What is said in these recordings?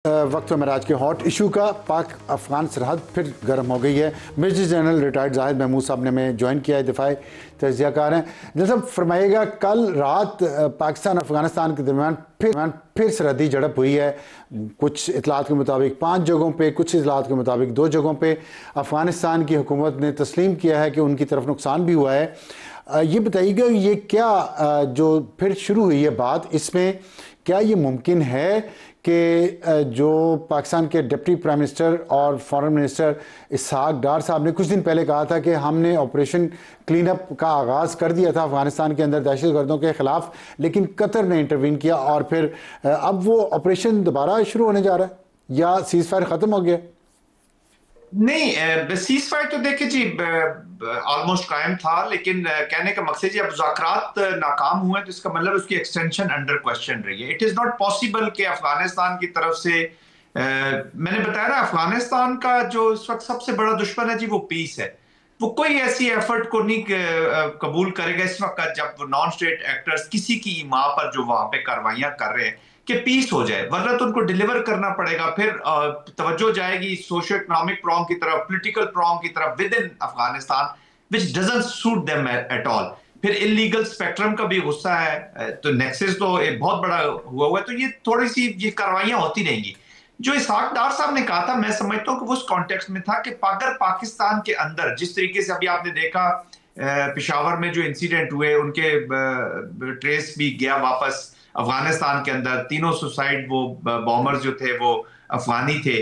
वक्त में आज के हॉट इशू का पाक अफगान सरहद फिर गर्म हो गई है। Major general retired Zahid Mahmood साहब ने हमें ज्वाइन किया है, दिफाई तजियाकार हैं। जैसा फरमाइएगा, कल रात पाकिस्तान अफगानिस्तान के दरमियान फिर सरहदी झड़प हुई है। कुछ इतलात के मुताबिक 5 जगहों पे, कुछ इतलात के मुताबिक 2 जगहों पे अफगानिस्तान की हुकूमत ने तस्लीम किया है कि उनकी तरफ नुकसान भी हुआ है। ये बताइएगा, ये क्या जो फिर शुरू हुई है बात, इसमें क्या ये मुमकिन है कि जो पाकिस्तान के डिप्टी प्राइम मिनिस्टर और फॉरेन मिनिस्टर इसहाक डार साहब ने कुछ दिन पहले कहा था कि हमने ऑपरेशन क्लीन अप का आगाज़ कर दिया था अफगानिस्तान के अंदर दहशतगर्दों के ख़िलाफ़, लेकिन कतर ने इंटरवीन किया और फिर अब वो ऑपरेशन दोबारा शुरू होने जा रहा है, या सीज़ फायर ख़त्म हो गया? नहीं, सीज फायर तो देखे जी ऑलमोस्ट कायम था, लेकिन कहने का मकसद जी अब मुज़ाकरात नाकाम हुए तो इसका मतलब उसकी एक्सटेंशन अंडर क्वेश्चन रही है। इट इज नॉट पॉसिबल कि अफगानिस्तान की तरफ से मैंने बताया ना, अफगानिस्तान का जो इस वक्त सबसे बड़ा दुश्मन है जी वो पीस है। वो कोई ऐसी एफर्ट को नहीं कबूल करेगा इस वक्त जब नॉन स्टेट एक्टर्स किसी की माँ पर जो वहां पे कार्रवाइयां कर रहे हैं कि पीस हो जाए, वरना तो उनको डिलीवर करना पड़ेगा। फिर तवज्जो जाएगी सोशो इकोनॉमिक प्रॉन्ग की तरफ, पॉलिटिकल प्रॉन्ग की तरफ with in Afghanistan, which doesn't suit them at all. फिर इलीगल स्पेक्ट्रम का भी गुस्सा है, तो नेक्सस तो एक बहुत बड़ा हुआ है। तो ये थोड़ी सी ये कार्रवाइयां होती रहेंगी। जो इसहाक डार साहब ने कहा था, मैं समझता हूँ कि वो उस कॉन्टेक्स्ट में था कि अगर पाकिस्तान के अंदर जिस तरीके से अभी आपने देखा पिशावर में जो इंसिडेंट हुए, उनके ट्रेस भी गया वापस अफगानिस्तान के अंदर, तीनों सुसाइड वो बॉम्बर्स जो थे वो अफगानी थे।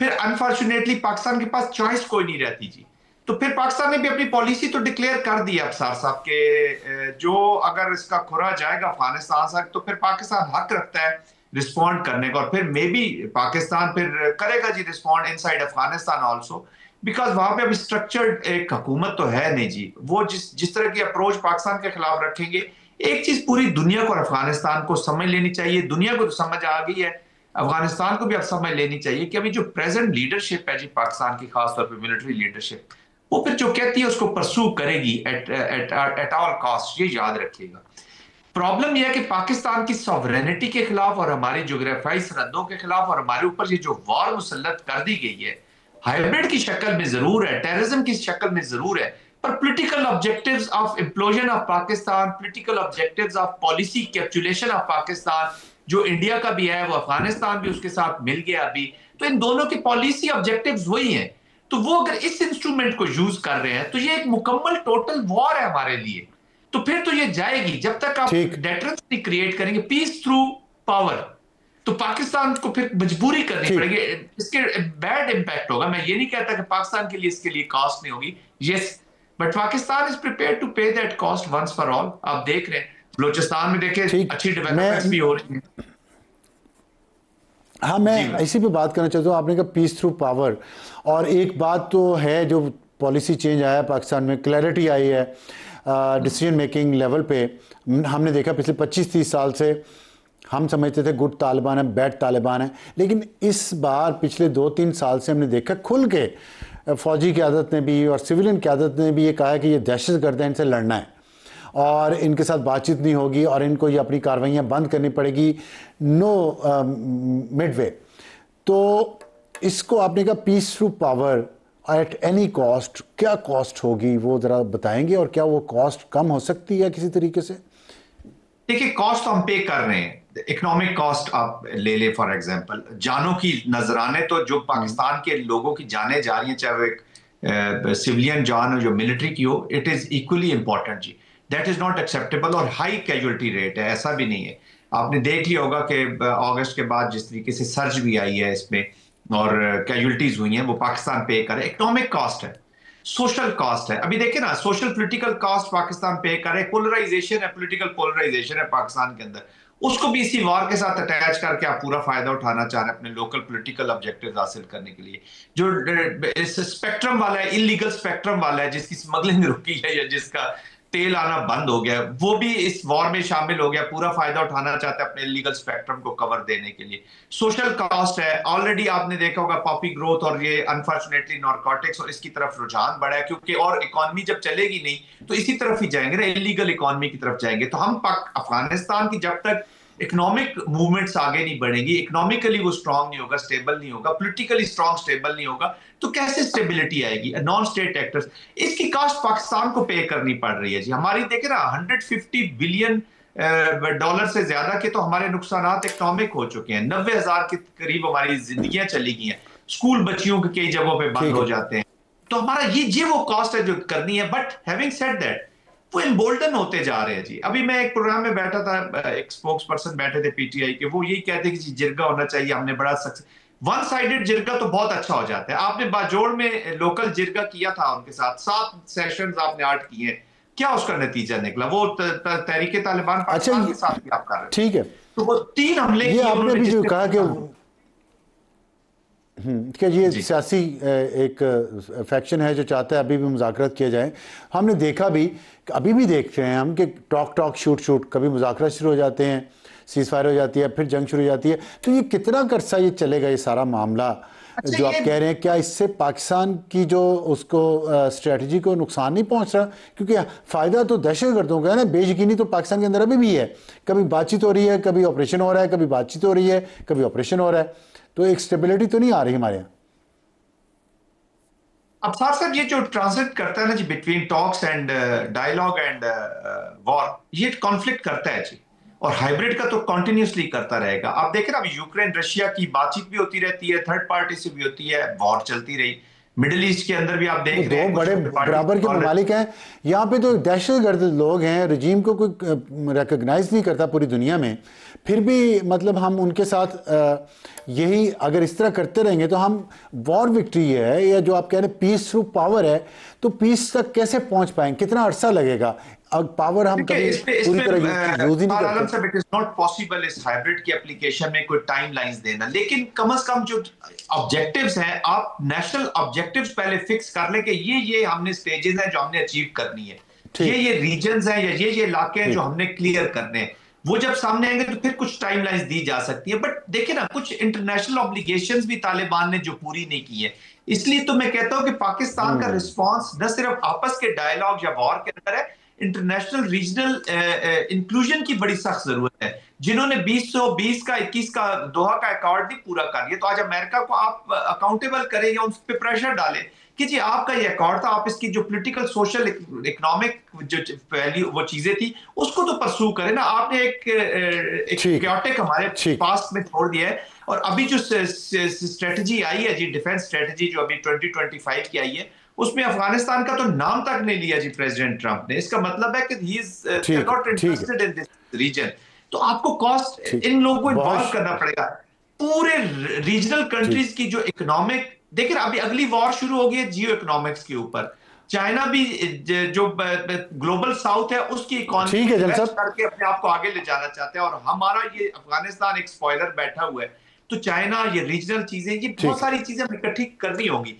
फिर अनफॉर्चुनेटली पाकिस्तान के पास चॉइस कोई नहीं रहती जी। तो फिर पाकिस्तान ने भी अपनी पॉलिसी तो डिक्लेयर कर दी अफसार साहब के, जो अगर इसका खुरा जाएगा अफगानिस्तान से तो फिर पाकिस्तान हक रखता है रिस्पॉन्ड करने का, और फिर मे बी पाकिस्तान फिर करेगा जी respond inside Afghanistan also, because वहां पे अभी स्ट्रक्चर्ड एक हुकूमत तो है नहीं जी। वो जिस तरह की अप्रोच पाकिस्तान के खिलाफ रखेंगे, एक चीज पूरी दुनिया को और अफगानिस्तान को समझ लेनी चाहिए, दुनिया को तो समझ आ गई है, अफगानिस्तान को भी अब समझ लेनी चाहिए कि अभी जो प्रेजेंट लीडरशिप है जी पाकिस्तान की, खासतौर पर मिलिट्री लीडरशिप, वो फिर जो कहती है उसको परसू करेगी एट ऑल कॉस्ट, ये याद रखिएगा। प्रॉब्लम यह है कि पाकिस्तान की सॉवरेनिटी के खिलाफ और हमारी जोग्राफियाई सरहदों के खिलाफ और हमारे ऊपर ये जो वॉर मुसल्लत कर दी गई है, हाइब्रिड की शक्ल में जरूर है, टेररिज्म की शक्ल में जरूर है, पर political objectives of implosion of Pakistan, political objectives of policy capitulation of Pakistan, जो इंडिया का भी है वो अफगानिस्तान भी उसके साथ मिल गया अभी, तो इन दोनों की पॉलिसी ऑब्जेक्टिव्स वही हैं। तो वो अगर इस इंस्ट्रूमेंट को यूज कर रहे हैं तो ये एक मुकम्मल टोटल वॉर है हमारे लिए। तो फिर तो ये जाएगी जब तक आप ठीक। डेटरेंस नहीं क्रिएट करेंगे, पीस थ्रू पावर, तो पाकिस्तान को फिर मजबूरी करनी ठीक। पड़ेगी। इसके बैड इंपैक्ट होगा। मैं ये नहीं कहता कि पाकिस्तान के लिए इसके लिए कॉस्ट नहीं होगी, yes, but Pakistan is prepare to pay that cost once for all. आप देख रहे हैं बलोचिस्तान में, देखे अच्छी डेवलपमेंट्स भी हो रही हैं। हाँ, मैं इसी पे बात करना चाहता हूँ। आपने कहा पीस थ्रू पावर, और एक बात तो है जो पॉलिसी चेंज आया है पाकिस्तान में, क्लैरिटी आई है डिसीजन मेकिंग लेवल पे। हमने देखा पिछले 25-30 साल से हम समझते थे गुड तालिबान है, बैड तालिबान है, लेकिन इस बार पिछले 2-3 साल से हमने देखा खुल के फ़ौजी क़यादत ने भी और सिविलियन क़यादत ने भी ये कहा है कि ये दहशतगर्द हैं, इनसे लड़ना है और इनके साथ बातचीत नहीं होगी और इनको ये अपनी कार्रवाइयाँ बंद करनी पड़ेगी, नो मिडवे। तो इसको आपने कहा peace through power at any cost, क्या कॉस्ट होगी वो ज़रा बताएंगे, और क्या वो कॉस्ट कम हो सकती है किसी तरीके से? देखिए, कॉस्ट तो हम पे कर रहे हैं। इकोनॉमिक कॉस्ट आप ले ले, फॉर एग्जांपल जानों की नजराने, तो जो पाकिस्तान के लोगों की जानें जा रही हैं, चाहे वो एक सिविलियन जान हो जो मिलिट्री की हो, इट इज इक्वली इंपॉर्टेंट जी। That is not acceptable. और हाई कैजुअलिटी रेट है, ऐसा भी नहीं है। आपने देख लिया होगा कि अगस्त के बाद जिस तरीके से सर्ज भी आई है इसमें और कैजुअलिटीज हुई हैं, वो पाकिस्तान पे करे। इकोनॉमिक कॉस्ट है, सोशल कॉस्ट है। अभी देखिए ना, सोशल पॉलिटिकल कॉस्ट पाकिस्तान पे करे, पोलराइजेशन है, पॉलिटिकल पोलराइजेशन है पाकिस्तान के अंदर, उसको भी इसी वॉर के साथ अटैच करके आप पूरा फायदा उठाना चाह रहे हैं अपने लोकल पॉलिटिकल ऑब्जेक्टिव हासिल करने के लिए। जो इस स्पेक्ट्रम वाला है, इलीगल स्पेक्ट्रम वाला है, जिसकी स्मगलिंग रुकी है या जिसका तेल आना बंद हो गया, वो भी इस वॉर में शामिल हो गया, पूरा फायदा उठाना चाहता है अपने लीगल स्पेक्ट्रम को कवर देने के लिए। सोशल कॉस्ट है, ऑलरेडी आपने देखा होगा पॉपी ग्रोथ और ये अनफॉर्चुनेटली नारकोटिक्स और इसकी तरफ रुझान बढ़ा है, क्योंकि और इकोनॉमी जब चलेगी नहीं तो इसी तरफ ही जाएंगे ना, इलीगल इकोनॉमी की तरफ जाएंगे। तो हम अफगानिस्तान की जब तक इकोनॉमिक मूवमेंट्स आगे नहीं बढ़ेंगी, इकोनॉमिकली वो स्ट्रांग नहीं होगा, स्टेबल नहीं होगा, पॉलिटिकली स्ट्रांग स्टेबल नहीं होगा, तो कैसे स्टेबिलिटी आएगी? नॉन स्टेट एक्टर्स, इसकी कॉस्ट पाकिस्तान को पे करनी पड़ रही है जी। हमारी देखे ना 150 बिलियन डॉलर से ज्यादा के तो हमारे नुकसान इकोनॉमिक हो चुके हैं। 90,000 के करीब हमारी जिंदगियां चली गई हैं, स्कूल बच्चियों के कई जगहों पे बंद हो जाते हैं। तो हमारा ये वो कॉस्ट है जो करनी है। बट हैविंग सेड दैट, वो इम्बोल्डन होते जा रहे हैं जी। अभी मैं एक प्रोग्राम में बैठा था, एक स्पोक्स पर्सन बैठे थे पीटीआई के, वो यही कहते हैं कि जिरगा होना चाहिए, हमने बड़ा सक्सेस। वन साइडेड जिरगा तो बहुत अच्छा हो जाता है। आपने बाजोड़ में लोकल जिरगा किया था उनके साथ, 7 सेशंस आपने 8 किए, क्या उसका नतीजा निकला? वो तहरीके तालिबान अच्छा, पाकिस्तान के साथ भी आप कर रहे ठीक है। तो वो 3 हमले ये किए आपने उन्होंने, भी जो जिससे कहा कि ये जी सियासी एक फैक्शन है जो चाहता है अभी भी मुज़ाकरात किए जाएं। हमने देखा भी, अभी भी देख रहे हैं हम कि टॉक शूट शूट, कभी मुज़ाकरात शुरू हो जाते हैं, सीज़ फायर हो जाती है, फिर जंग शुरू हो जाती है। तो ये कितना अरसा ये चलेगा ये सारा मामला अच्छा। जो आप कह रहे हैं? क्या इससे पाकिस्तान की जो उसको स्ट्रेटजी को नुकसान नहीं पहुंच रहा? क्योंकि फ़ायदा तो दहशतगर्दों का है ना, बेयकीनी तो पाकिस्तान के अंदर अभी भी है। कभी बातचीत हो रही है, कभी ऑपरेशन हो रहा है, कभी बातचीत हो रही है, कभी ऑपरेशन हो रहा है। तो एक स्टेबिलिटी तो नहीं आ रही हमारे यहाँ। अब साहब ये जो ट्रांसलेट करता है ना जी between talks and dialogue and war, ये कॉन्फ्लिक्ट करता है जी। और हाइब्रिड का तो कंटिन्यूसली करता रहेगा। आप देखें ना, अभी यूक्रेन रशिया की बातचीत भी होती रहती है, थर्ड पार्टी से भी होती है, वॉर चलती रही। मिडिल ईस्ट के अंदर भी आप वो देख रहे दो हैं बड़े कुछ बराबर के ममालिक हैं। यहाँ पे तो दहशतगर्द लोग हैं, रजीम को कोई रिकग्नाइज नहीं करता पूरी दुनिया में। फिर भी मतलब हम उनके साथ यही अगर इस तरह करते रहेंगे तो हम वॉर विक्ट्री है, या जो आप कह रहे हैं पीस थ्रू पावर है, तो पीस तक कैसे पहुंच पाएंगे? कितना अरसा लगेगा? अब पावर हम कभी पूरी तरह यूज ही नहीं करते। सब इट इज नॉट पॉसिबल इस हाइब्रिड की एप्लीकेशन में कोई टाइम लाइंस देना, लेकिन कम से कम जो ऑब्जेक्टिव्स हैं, आप नेशनल ऑब्जेक्टिव्स पहले फिक्स कर लें कि ये हमने स्टेजेस हैं जो हमने अचीव करनी है, ये रीजन्स हैं या ये इलाके हैं जो हमने क्लियर करने हैं। वो जब सामने आएंगे तो फिर कुछ टाइमलाइंस दी जा सकती है। बट देखिए ना, कुछ इंटरनेशनल ऑब्लिगेशंस भी तालिबान ने जो पूरी नहीं की है। इसलिए तो मैं कहता हूं कि पाकिस्तान का रिस्पांस न सिर्फ आपस के डायलॉग या वॉर के अंदर है, इंटरनेशनल रीजनल इंक्लूजन की बड़ी सख्त जरूरत है। जिन्होंने 2020 का 21 का दोहा का अकॉर्ड नहीं पूरा कर लिया, तो आज अमेरिका को आप अकाउंटेबल करें या उन पर प्रेशर डालें कि जी आपका ये अकॉर्ड था, आप इसकी जो पॉलिटिकल सोशल इकोनॉमिक जो वैल्यू वो चीजें थी उसको तो परसू करें ना। आपने एक क्योटिक हमारे पास्ट में छोड़ दिया है। और अभी जो स्ट्रेटजी आई है जी, डिफेंस स्ट्रेटजी जो अभी 2025 की आई है, उसमें अफगानिस्तान का तो नाम तक नहीं लिया जी प्रेसिडेंट ट्रंप ने। इसका मतलब है कि he is not interested in this region. तो आपको कॉस्ट इन लोगों को इन्वॉल्व करना पड़ेगा। पूरे रीजनल कंट्रीज की जो इकोनॉमिक, देखिए अभी अगली वॉर शुरू हो गई है जियो इकोनॉमिक्स के ऊपर। चाइना भी जो ग्लोबल साउथ है उसकी इकोनॉमी इन्वेस्ट करके अपने आप को आगे ले जाना चाहते हैं, और हमारा ये अफगानिस्तान एक स्पॉइलर बैठा हुआ है। तो चाइना, ये रीजनल चीजें, ये बहुत सारी चीजें इकट्ठी करनी होंगी।